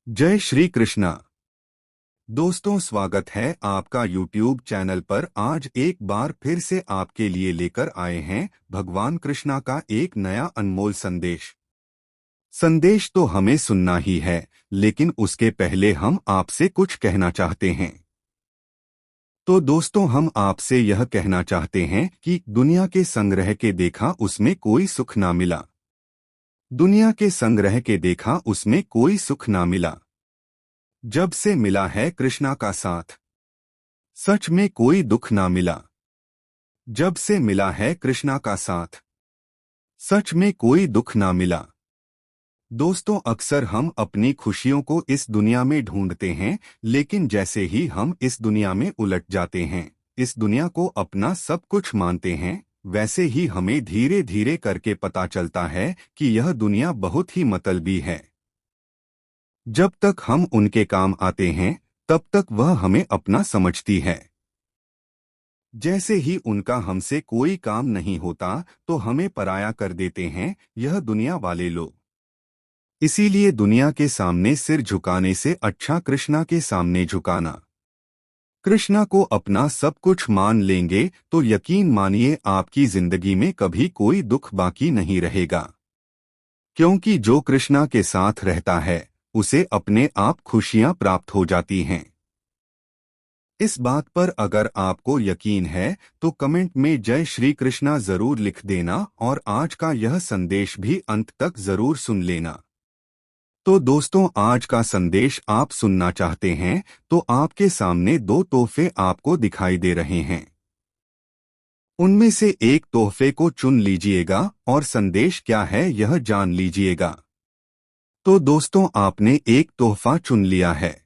जय श्री कृष्णा। दोस्तों, स्वागत है आपका YouTube चैनल पर। आज एक बार फिर से आपके लिए लेकर आए हैं भगवान कृष्णा का एक नया अनमोल संदेश। संदेश तो हमें सुनना ही है, लेकिन उसके पहले हम आपसे कुछ कहना चाहते हैं। तो दोस्तों, हम आपसे यह कहना चाहते हैं कि दुनिया के संग्रह के देखा उसमें कोई सुख ना मिला। दुनिया के संग्रह के देखा उसमें कोई सुख ना मिला। जब से मिला है कृष्णा का साथ, सच में कोई दुख ना मिला। जब से मिला है कृष्णा का साथ, सच में कोई दुख ना मिला। दोस्तों, अक्सर हम अपनी खुशियों को इस दुनिया में ढूंढते हैं, लेकिन जैसे ही हम इस दुनिया में उलट जाते हैं, इस दुनिया को अपना सब कुछ मानते हैं, वैसे ही हमें धीरे धीरे करके पता चलता है कि यह दुनिया बहुत ही मतलबी है। जब तक हम उनके काम आते हैं, तब तक वह हमें अपना समझती है। जैसे ही उनका हमसे कोई काम नहीं होता, तो हमें पराया कर देते हैं यह दुनिया वाले लोग। इसीलिए दुनिया के सामने सिर झुकाने से अच्छा कृष्णा के सामने झुकाना। कृष्णा को अपना सब कुछ मान लेंगे तो यकीन मानिए आपकी जिंदगी में कभी कोई दुख बाकी नहीं रहेगा। क्योंकि जो कृष्णा के साथ रहता है, उसे अपने आप खुशियां प्राप्त हो जाती हैं। इस बात पर अगर आपको यकीन है तो कमेंट में जय श्री कृष्णा जरूर लिख देना और आज का यह संदेश भी अंत तक जरूर सुन लेना। तो दोस्तों, आज का संदेश आप सुनना चाहते हैं तो आपके सामने दो तोहफे आपको दिखाई दे रहे हैं। उनमें से एक तोहफे को चुन लीजिएगा और संदेश क्या है यह जान लीजिएगा। तो दोस्तों, आपने एक तोहफा चुन लिया है,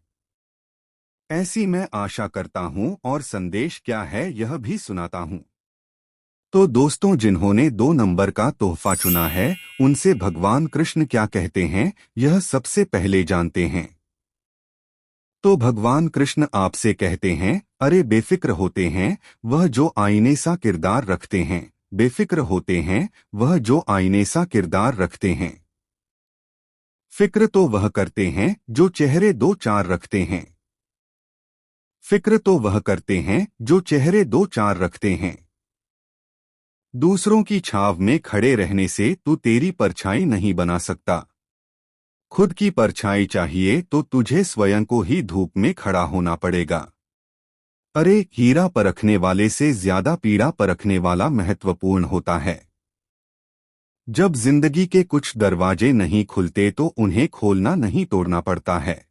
ऐसी मैं आशा करता हूं, और संदेश क्या है यह भी सुनाता हूं। तो दोस्तों, जिन्होंने 2 नंबर का तोहफा चुना है, उनसे भगवान कृष्ण क्या कहते हैं यह सबसे पहले जानते हैं। तो भगवान कृष्ण आपसे कहते हैं, अरे बेफिक्र होते हैं वह जो आईने सा किरदार रखते हैं। बेफिक्र होते हैं वह जो आईने सा किरदार रखते हैं। फिक्र तो वह करते हैं जो चेहरे दो चार रखते हैं। फिक्र तो वह करते हैं जो चेहरे दो चार रखते हैं। दूसरों की छाव में खड़े रहने से तू तेरी परछाई नहीं बना सकता। खुद की परछाई चाहिए तो तुझे स्वयं को ही धूप में खड़ा होना पड़ेगा। अरे, हीरा परखने वाले से ज्यादा पीड़ा परखने वाला महत्वपूर्ण होता है। जब जिंदगी के कुछ दरवाजे नहीं खुलते तो उन्हें खोलना नहीं तोड़ना पड़ता है।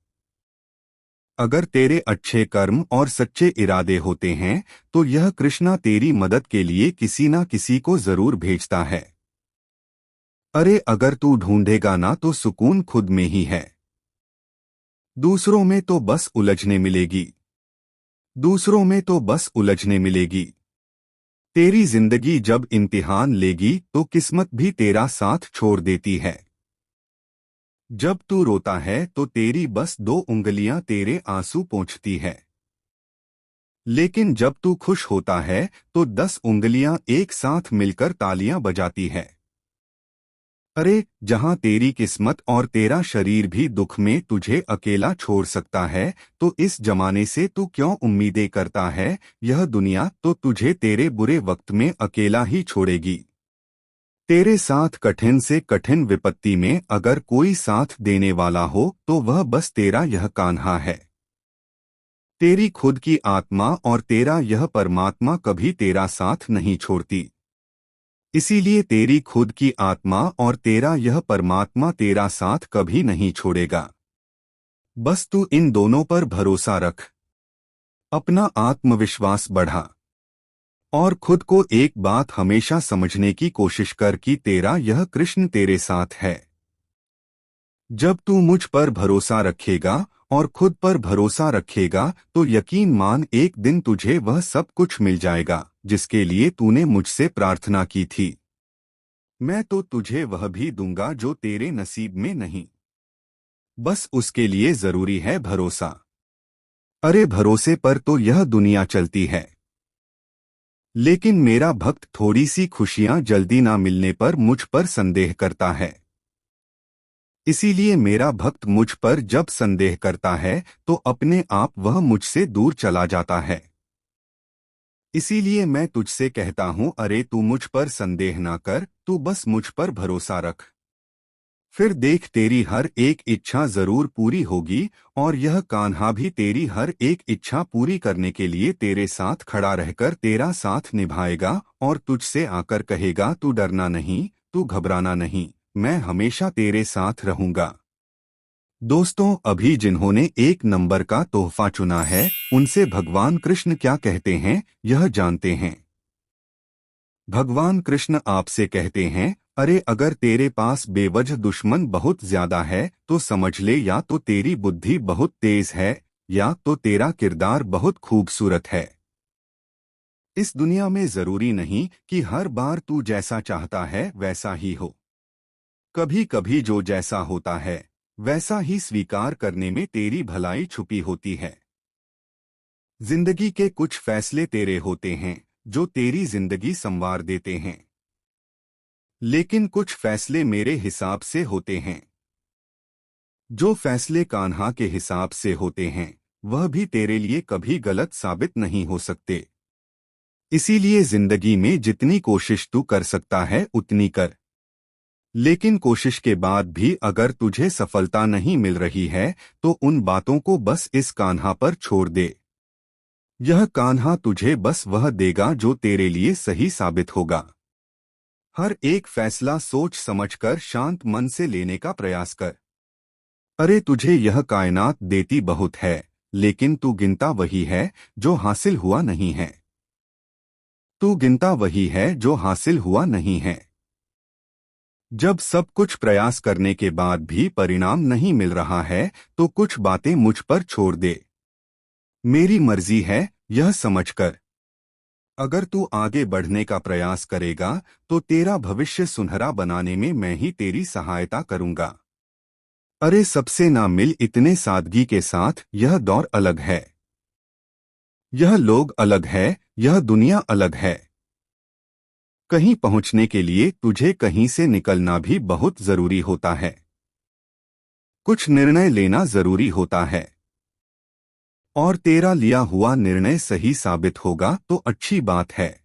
अगर तेरे अच्छे कर्म और सच्चे इरादे होते हैं तो यह कृष्णा तेरी मदद के लिए किसी ना किसी को जरूर भेजता है। अरे, अगर तू ढूंढेगा ना तो सुकून खुद में ही है। दूसरों में तो बस उलझने मिलेगी। दूसरों में तो बस उलझने मिलेगी। तेरी जिंदगी जब इम्तिहान लेगी तो किस्मत भी तेरा साथ छोड़ देती है। जब तू रोता है तो तेरी बस 2 उंगलियां तेरे आंसू पोंछती है। लेकिन जब तू खुश होता है तो 10 उंगलियां एक साथ मिलकर तालियां बजाती है। अरे, जहां तेरी किस्मत और तेरा शरीर भी दुख में तुझे अकेला छोड़ सकता है, तो इस जमाने से तू क्यों उम्मीदें करता है। यह दुनिया तो तुझे तेरे बुरे वक्त में अकेला ही छोड़ेगी। तेरे साथ कठिन से कठिन विपत्ति में अगर कोई साथ देने वाला हो तो वह बस तेरा यह कान्हा है। तेरी खुद की आत्मा और तेरा यह परमात्मा कभी तेरा साथ नहीं छोड़ती। इसीलिए तेरी खुद की आत्मा और तेरा यह परमात्मा तेरा साथ कभी नहीं छोड़ेगा। बस तू इन दोनों पर भरोसा रख। अपना आत्मविश्वास बढ़ा और खुद को एक बात हमेशा समझने की कोशिश कर कि तेरा यह कृष्ण तेरे साथ है। जब तू मुझ पर भरोसा रखेगा और खुद पर भरोसा रखेगा तो यकीन मान एक दिन तुझे वह सब कुछ मिल जाएगा जिसके लिए तूने मुझसे प्रार्थना की थी। मैं तो तुझे वह भी दूंगा जो तेरे नसीब में नहीं। बस उसके लिए जरूरी है भरोसा। अरे, भरोसे पर तो यह दुनिया चलती है। लेकिन मेरा भक्त थोड़ी सी खुशियां जल्दी ना मिलने पर मुझ पर संदेह करता है। इसीलिए मेरा भक्त मुझ पर जब संदेह करता है तो अपने आप वह मुझसे दूर चला जाता है। इसीलिए मैं तुझसे कहता हूँ, अरे तू मुझ पर संदेह ना कर, तू बस मुझ पर भरोसा रख। फिर देख तेरी हर एक इच्छा जरूर पूरी होगी, और यह कान्हा भी तेरी हर एक इच्छा पूरी करने के लिए तेरे साथ खड़ा रहकर तेरा साथ निभाएगा और तुझसे आकर कहेगा, तू डरना नहीं, तू घबराना नहीं, मैं हमेशा तेरे साथ रहूंगा। दोस्तों, अभी जिन्होंने 1 नंबर का तोहफा चुना है, उनसे भगवान कृष्ण क्या कहते हैं, यह जानते हैं। भगवान कृष्ण आपसे कहते हैं, अरे अगर तेरे पास बेवजह दुश्मन बहुत ज्यादा है तो समझ ले, या तो तेरी बुद्धि बहुत तेज है या तो तेरा किरदार बहुत खूबसूरत है। इस दुनिया में जरूरी नहीं कि हर बार तू जैसा चाहता है वैसा ही हो। कभी कभी जो जैसा होता है वैसा ही स्वीकार करने में तेरी भलाई छुपी होती है। जिंदगी के कुछ फैसले तेरे होते हैं जो तेरी जिंदगी संवार देते हैं, लेकिन कुछ फैसले मेरे हिसाब से होते हैं। जो फैसले कान्हा के हिसाब से होते हैं वह भी तेरे लिए कभी गलत साबित नहीं हो सकते। इसीलिए जिंदगी में जितनी कोशिश तू कर सकता है उतनी कर, लेकिन कोशिश के बाद भी अगर तुझे सफलता नहीं मिल रही है तो उन बातों को बस इस कान्हा पर छोड़ दे। यह कान्हा तुझे बस वह देगा जो तेरे लिए सही साबित होगा। हर एक फैसला सोच समझकर शांत मन से लेने का प्रयास कर। अरे तुझे यह कायनात देती बहुत है, लेकिन तू गिनता वही है जो हासिल हुआ नहीं है। तू गिनता वही है जो हासिल हुआ नहीं है। जब सब कुछ प्रयास करने के बाद भी परिणाम नहीं मिल रहा है तो कुछ बातें मुझ पर छोड़ दे। मेरी मर्जी है यह समझकर। अगर तू आगे बढ़ने का प्रयास करेगा तो तेरा भविष्य सुनहरा बनाने में मैं ही तेरी सहायता करूंगा। अरे सबसे ना मिल इतने सादगी के साथ, यह दौर अलग है, यह लोग अलग है, यह दुनिया अलग है। कहीं पहुंचने के लिए तुझे कहीं से निकलना भी बहुत जरूरी होता है। कुछ निर्णय लेना जरूरी होता है, और तेरा लिया हुआ निर्णय सही साबित होगा तो अच्छी बात है,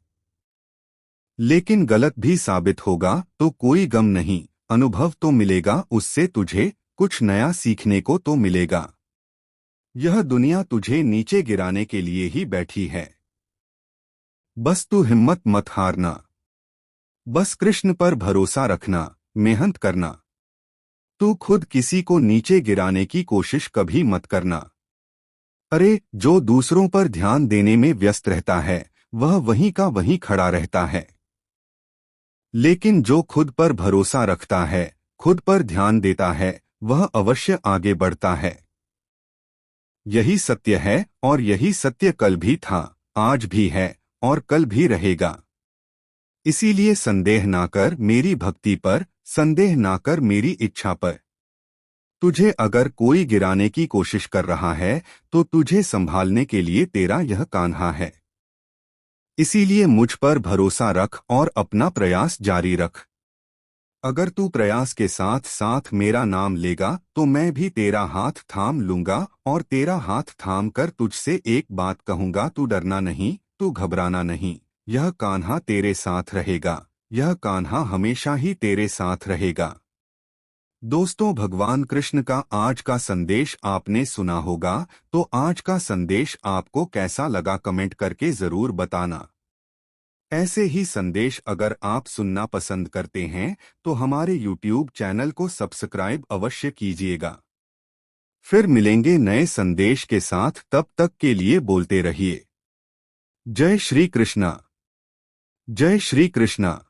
लेकिन गलत भी साबित होगा तो कोई गम नहीं, अनुभव तो मिलेगा, उससे तुझे कुछ नया सीखने को तो मिलेगा। यह दुनिया तुझे नीचे गिराने के लिए ही बैठी है। बस तू हिम्मत मत हारना, बस कृष्ण पर भरोसा रखना, मेहनत करना। तू खुद किसी को नीचे गिराने की कोशिश कभी मत करना। अरे जो दूसरों पर ध्यान देने में व्यस्त रहता है वह वहीं का वहीं खड़ा रहता है, लेकिन जो खुद पर भरोसा रखता है, खुद पर ध्यान देता है, वह अवश्य आगे बढ़ता है। यही सत्य है, और यही सत्य कल भी था, आज भी है और कल भी रहेगा। इसीलिए संदेह ना कर मेरी भक्ति पर, संदेह ना कर मेरी इच्छा पर। तुझे अगर कोई गिराने की कोशिश कर रहा है तो तुझे संभालने के लिए तेरा यह कान्हा है। इसीलिए मुझ पर भरोसा रख और अपना प्रयास जारी रख। अगर तू प्रयास के साथ साथ मेरा नाम लेगा तो मैं भी तेरा हाथ थाम लूंगा, और तेरा हाथ थाम कर तुझसे एक बात कहूंगा, तू डरना नहीं, तू घबराना नहीं, यह कान्हा तेरे साथ रहेगा, यह कान्हा हमेशा ही तेरे साथ रहेगा। दोस्तों, भगवान कृष्ण का आज का संदेश आपने सुना होगा, तो आज का संदेश आपको कैसा लगा कमेंट करके जरूर बताना। ऐसे ही संदेश अगर आप सुनना पसंद करते हैं तो हमारे YouTube चैनल को सब्सक्राइब अवश्य कीजिएगा। फिर मिलेंगे नए संदेश के साथ, तब तक के लिए बोलते रहिए जय श्री कृष्णा, जय श्री कृष्णा।